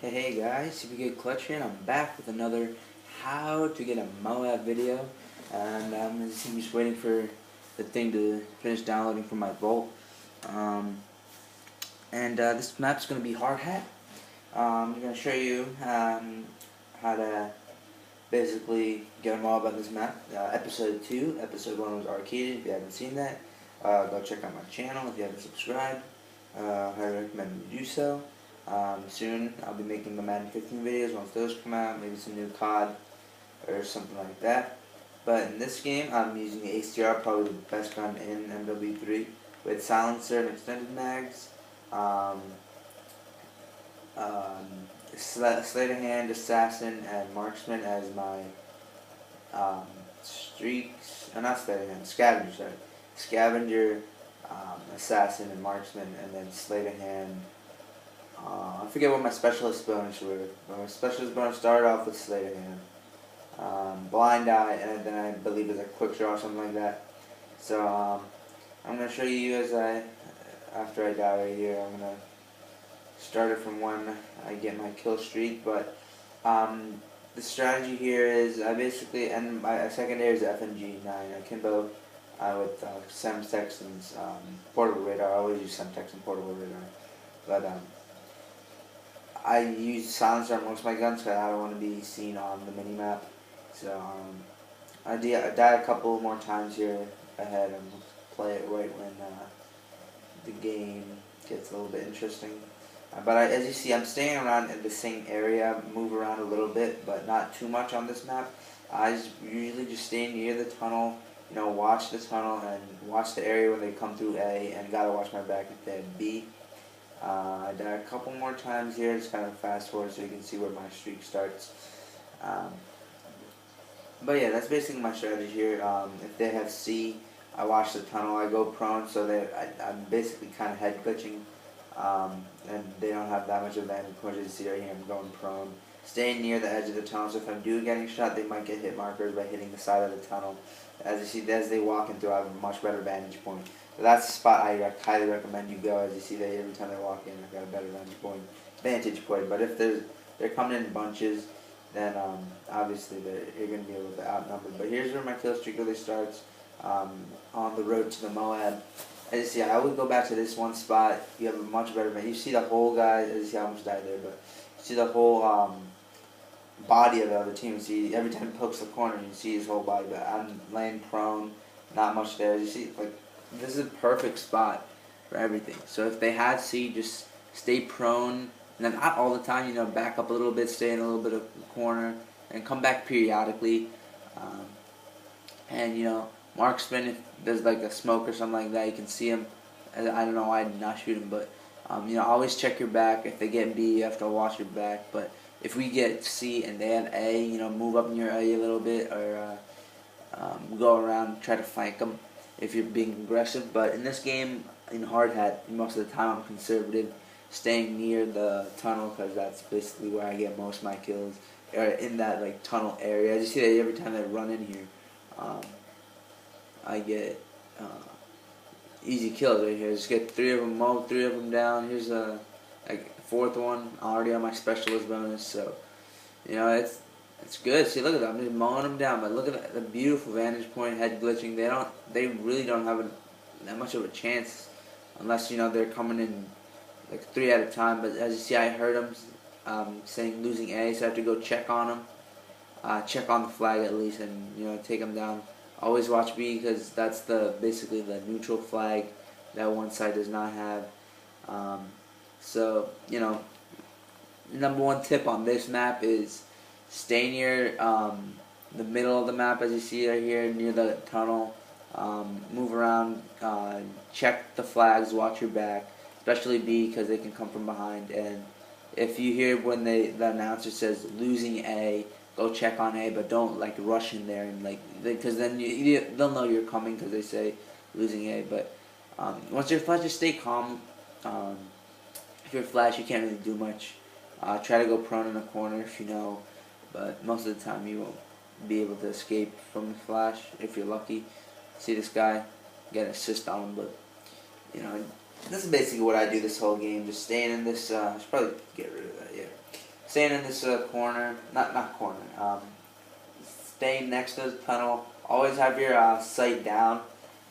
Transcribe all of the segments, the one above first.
Hey guys, if you get Clutch here, and I'm back with another how to get a MOAB video, and I'm just waiting for the thing to finish downloading from my vault. Um, this map's going to be Hardhat. I'm going to show you how to basically get a MOAB on this map. Episode 2, episode 1 was arcaded. If you haven't seen that, go check out my channel. If you haven't subscribed, I highly recommend you do so. Soon I'll be making the Madden 15 videos once those come out, maybe some new COD or something like that. But in this game I'm using the ACR, probably the best gun in MW3, with silencer and extended mags, sleight of hand, assassin, and marksman as my streaks, not sleight of hand, scavenger, sorry. Scavenger, assassin, and marksman, and then sleight of hand. I forget what my specialist bonus were, but my specialist bonus started off with sleight of hand, blind eye, and then I believe it's a quick draw or something like that. So I'm gonna show you after I die right here. I'm gonna start it from when I get my kill streak. But the strategy here is I basically, and my secondary is FNG9 akimbo with Semtex and portable radar. I always use Semtex and portable radar, but I use silencer on most of my guns because I don't want to be seen on the minimap. So I die a couple more times here ahead and play it right when the game gets a little bit interesting. But as you see, I'm staying around in the same area, move around a little bit, but not too much on this map. I usually just stay near the tunnel, watch the tunnel and watch the area when they come through A, and gotta watch my back if they have B. I die a couple more times here, just kind of fast forward so you can see where my streak starts. But yeah, that's basically my strategy here. If they have C, I watch the tunnel, I go prone so that I'm basically kind of head glitching, and they don't have that much advantage. As you see right here, I'm going prone. Staying near the edge of the tunnel, so if I'm getting shot, they might get hit markers by hitting the side of the tunnel. As you see, as they walk in through, I have a much better vantage point. So that's the spot I highly recommend you go. As you see, that every time they walk in, I've got a better vantage point. But if they're coming in bunches, then obviously you're going to be a little bit outnumbered. But here's where my kill streak really starts, on the road to the MOAB. As you see, I would go back to this one spot. You have a much better vantage. You see the whole guy. As you see, I almost died there, but you see the whole body of the other team. You see every time he pokes the corner, you see his whole body. But I'm laying prone, not much there. As you see, like, this is a perfect spot for everything. So if they have C, just stay prone, and then not all the time, back up a little bit, stay in a little bit of the corner, and come back periodically. And marksman, if there's like a smoke or something like that, you can see him. I don't know why I did not shoot him, but always check your back. If they get B, you have to watch your back. But if we get C and they have A, move up near A a little bit, or go around, try to flank them if you're being aggressive. But in this game, in Hardhat, most of the time I'm conservative, staying near the tunnel, because that's basically where I get most of my kills, or in that tunnel area. As you see that every time I run in here, I get easy kills right here. Just get three of them down. Here's a fourth one already on my specialist bonus. So it's good. See, look at that. I'm just mowing them down. But look at the beautiful vantage point, head glitching. They really don't have that much of a chance unless they're coming in like 3 at a time. But as you see, I heard them saying losing A, so I have to go check on them, check on the flag at least, and take them down. Always watch B, because that's basically the neutral flag that one side does not have. So number one tip on this map is stay near the middle of the map, as you see right here, near the tunnel. Move around, check the flags, watch your back, especially B, because they can come from behind. And if you hear when the announcer says losing A, go check on A, but don't rush in there, and because then they'll know you're coming, because they say losing A. But once you're flash, just stay calm. If you're flash, you can't really do much. Try to go prone in the corner if but most of the time you won't be able to escape from the flash if you're lucky. See this guy, get an assist on him, but this is basically what I do this whole game, just staying in this. I should probably get rid of that. Yeah. staying in this corner, not corner, staying next to the tunnel. Always have your sight down,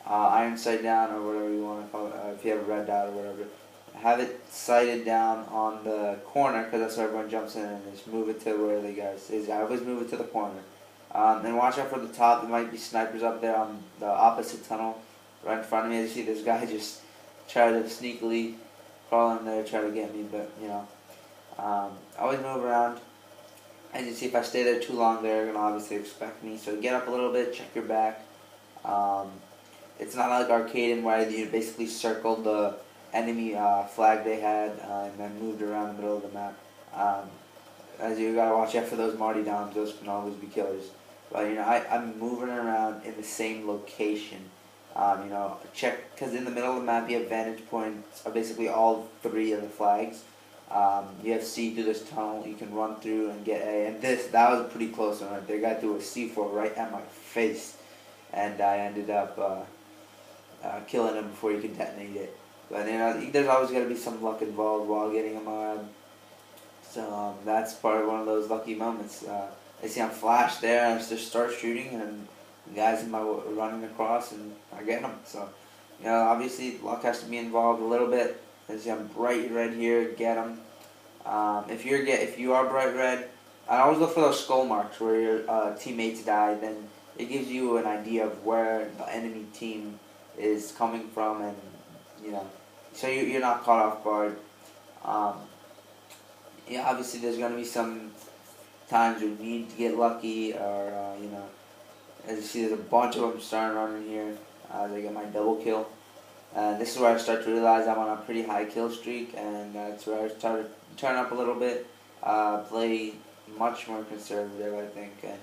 iron sight down, or whatever you want to call it. If you have a red dot or whatever, have it sighted down on the corner, because that's where everyone jumps in, and just move it to where the guys is. I always move it to the corner. And watch out for the top. There might be snipers up there on the opposite tunnel, right in front of me. I see this guy just try to sneakily crawl in there, try to get me, but always move around. As you see, if I stay there too long, they're gonna obviously expect me. So get up a little bit, check your back. It's not like arcade where you basically circled the enemy flag they had and then moved around the middle of the map. As you gotta watch out for those Marty Doms; those can always be killers. But I'm moving around in the same location. Check, because in the middle of the map you have vantage points of basically all three of the flags. You have C through this tunnel. You can run through and get A. And that was a pretty close one right there. Got through a C4 right at my face, and I ended up killing him before he could detonate it. But there's always got to be some luck involved while getting a MOAB. So that's probably one of those lucky moments. I see I'm flashed there, and I just start shooting, and the guys in my running across, and I get them. So obviously luck has to be involved a little bit. As I'm bright red here, get them. If you are bright red, I always look for those skull marks where your teammates die. Then it gives you an idea of where the enemy team is coming from, and so you're not caught off guard. Obviously there's gonna be some times you need to get lucky, or as you see, there's a bunch of them starting running here. They get my double kill. This is where I start to realize I'm on a pretty high kill streak, and that's where I start to turn up a little bit, play much more conservative, I think, and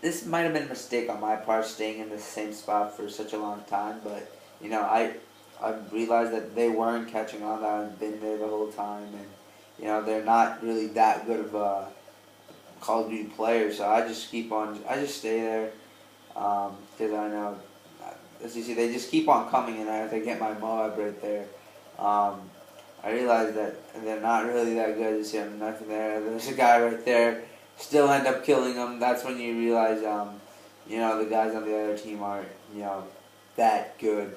this might have been a mistake on my part, staying in the same spot for such a long time, but I realized that they weren't catching on, that I've been there the whole time, and they're not really that good of a Call of Duty player, so I just stay there, because I know, as you see, they just keep on coming, and I have to get my MOAB right there. I realized that they're not really that good. You see, I'm nothing there. There's a guy right there. Still end up killing him. That's when you realize, the guys on the other team aren't, that good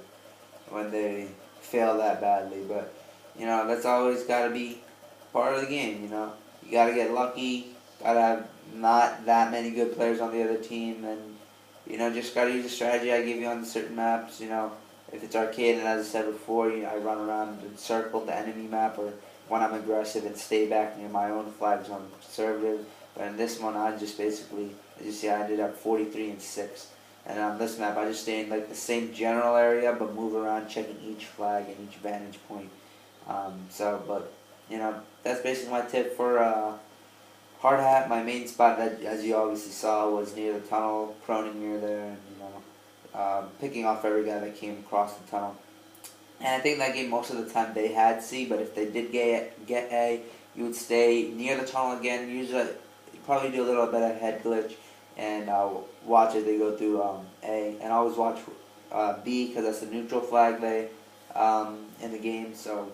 when they fail that badly. But, that's always got to be part of the game, You got to get lucky. Got to have not that many good players on the other team, and just gotta use the strategy I give you on certain maps. If it's arcade, and as I said before, I run around and circle the enemy map, or when I'm aggressive and stay back near my own flag, so I'm conservative. But in this one, I just basically, as you see, I ended up 43-6. And on this map, I just stay in the same general area, but move around, checking each flag and each vantage point. That's basically my tip for Hardhat. My main spot, that, as you obviously saw, was near the tunnel, proning near there, and picking off every guy that came across the tunnel. And I think that game, most of the time they had C, but if they did get A, you would stay near the tunnel again. Usually, probably do a little bit of head glitch, and watch as they go through A, and always watch B, because that's the neutral flag they in the game. So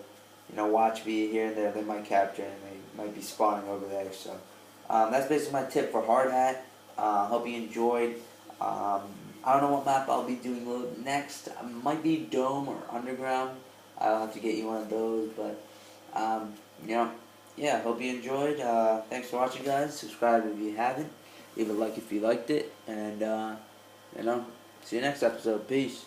watch B here and there. They might capture, and they might be spawning over there. So that's basically my tip for Hardhat. Hope you enjoyed. I don't know what map I'll be doing next. It might be Dome or Underground. I'll have to get you one of those, but yeah, hope you enjoyed. Thanks for watching, guys. Subscribe if you haven't. Leave a like if you liked it, and see you next episode. Peace.